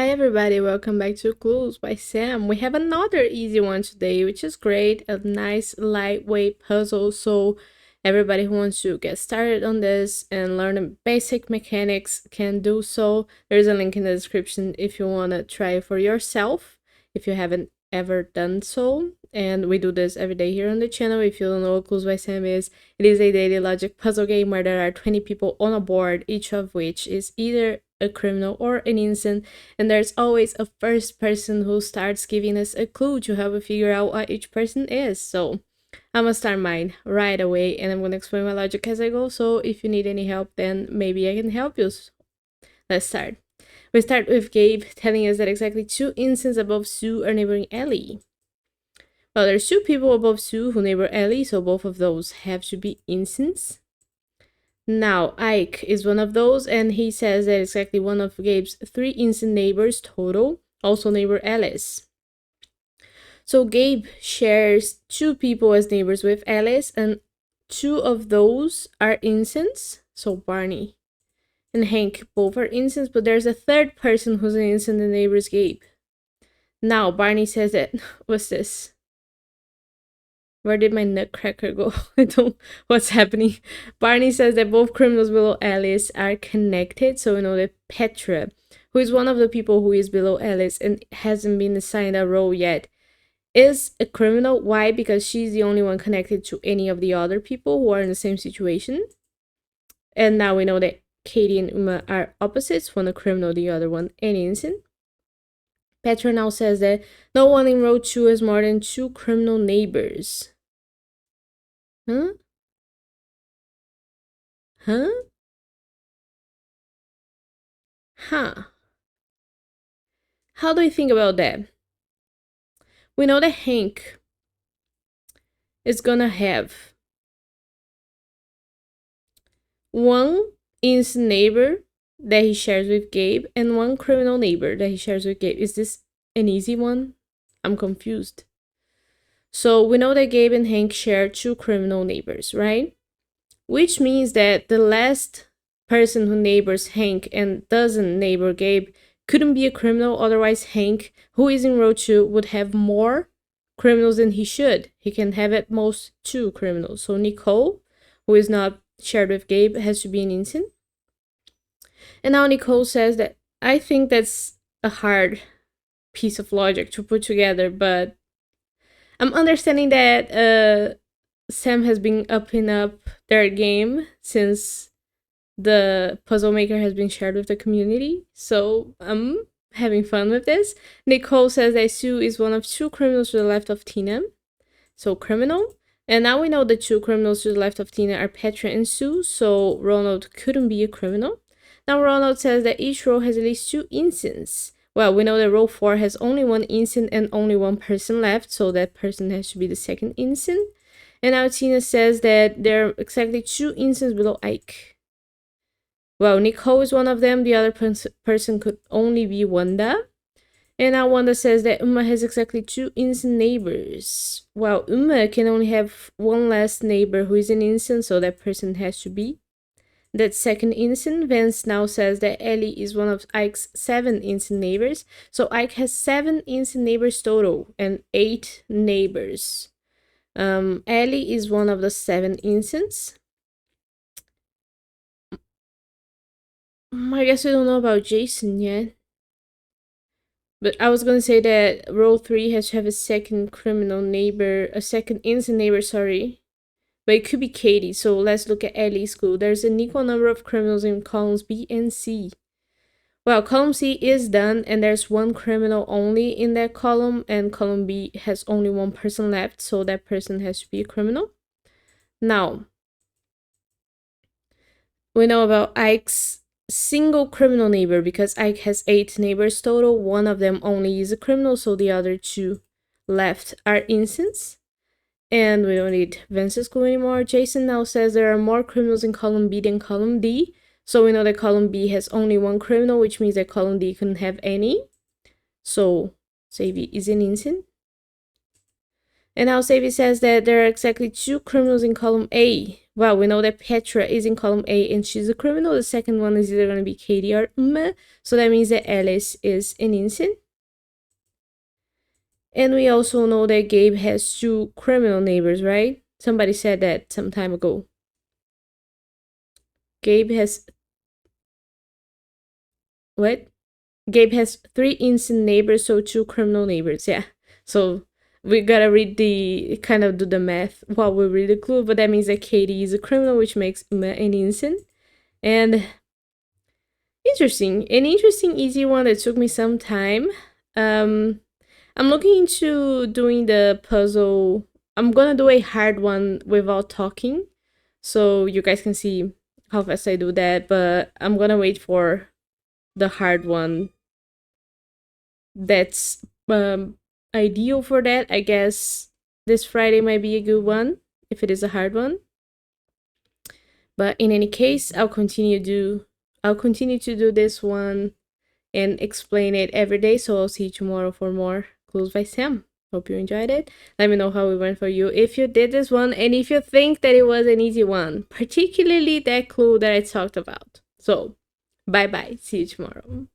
Hi everybody, welcome back to Clues by Sam. We have another easy one today, which is great, a nice lightweight puzzle. So everybody who wants to get started on this and learn the basic mechanics can do so. There's a link in the description if you want to try it for yourself, if you haven't ever done so. And we do this every day here on the channel. If you don't know what Clues by Sam is, it is a daily logic puzzle game where there are 20 people on a board, each of which is either a criminal or an innocent, and there's always a first person who starts giving us a clue to help us figure out what each person is. So I'm gonna start mine right away, and I'm gonna explain my logic as I go, so if you need any help, then maybe I can help you. Let's start. We start with Gabe telling us that exactly 2 innocents above Sue are neighboring Ellie. Well, there's 2 people above Sue who neighbor Ellie, so both of those have to be innocents. Now, Ike is one of those, and he says that exactly one of Gabe's 3 innocent neighbors total also neighbor Alice. So Gabe shares 2 people as neighbors with Alice, and 2 of those are innocents, so Barney and Hank both are innocents, but there's a third person who's an innocent and neighbors Gabe. Now, Barney says that, what's this? Where did my nutcracker go? What's happening? Barney says that both criminals below Alice are connected. So we know that Petra, who is one of the people who is below Alice and hasn't been assigned a role yet, is a criminal. Why? Because she's the only one connected to any of the other people who are in the same situation. And now we know that Katie and Uma are opposites, one a criminal, the other one an innocent. Petra now says that no one in row 2 has more than 2 criminal neighbors. Huh? Huh? Huh. How do you think about that? We know that Hank is gonna have one innocent neighbor that he shares with Gabe and one criminal neighbor that he shares with Gabe. Is this an easy one? I'm confused. So we know that Gabe and Hank share 2 criminal neighbors, right? Which means that the last person who neighbors Hank and doesn't neighbor Gabe couldn't be a criminal, otherwise Hank, who is in row 2, would have more criminals than he should. He can have at most 2 criminals. So Nicole, who is not shared with Gabe, has to be an innocent. And now Nicole says that I think that's a hard piece of logic to put together, but I'm understanding that Sam has been upping up their game since the puzzle maker has been shared with the community. So I'm having fun with this. Nicole says that Sue is one of 2 criminals to the left of Tina. So criminal. And now we know the 2 criminals to the left of Tina are Petra and Sue, so Ronald couldn't be a criminal. Now Ronald says that each row has at least 2 innocents. Well, we know that row 4 has only 1 innocent and only 1 person left, so that person has to be the second innocent. And now Tina says that there are exactly 2 innocents below Ike. Well, Nicole is one of them, the other person could only be Wanda. And now Wanda says that Uma has exactly 2 innocent neighbors. Well, Uma can only have 1 last neighbor who is an innocent, so that person has to be that second innocent. Vance now says that Ellie is one of Ike's 7 innocent neighbors. So Ike has 7 innocent neighbors total and 8 neighbors. Ellie is one of the 7 innocents. I guess we don't know about Jason yet. But I was gonna say that row 3 has to have a second criminal neighbor, a second innocent neighbor, sorry. But it could be Katie, so let's look at Ellie's clue. There's an equal number of criminals in columns B and C. Well, column C is done, and there's 1 criminal only in that column, and column B has only 1 person left, so that person has to be a criminal. Now, we know about Ike's single criminal neighbor because Ike has 8 neighbors total. 1 of them only is a criminal, so the other 2 left are innocents. And we don't need Vance's clue anymore. Jason now says there are more criminals in column B than column D. So we know that column B has only 1 criminal, which means that column D couldn't have any. So Xavier is an innocent. And now Savy says that there are exactly 2 criminals in column A. Well, we know that Petra is in column A and she's a criminal. The second one is either going to be Katie or Uma. So that means that Alice is an innocent. And we also know that Gabe has 2 criminal neighbors, right? Somebody said that some time ago. Gabe has... What? Gabe has 3 innocent neighbors, so 2 criminal neighbors, yeah. So we gotta read kind of do the math while we read the clue, but that means that Katie is a criminal, which makes Uma an innocent. And an interesting easy one that took me some time. I'm looking into doing the puzzle. I'm gonna do a hard one without talking, so you guys can see how fast I do that, but I'm gonna wait for the hard one that's ideal for that. I guess this Friday might be a good one if it is a hard one. But in any case, I'll continue to do this one and explain it every day. So I'll see you tomorrow for more Clues by Sam. Hope you enjoyed it. Let me know how it went for you if you did this one and if you think that it was an easy one, particularly that clue that I talked about. So bye bye. See you tomorrow.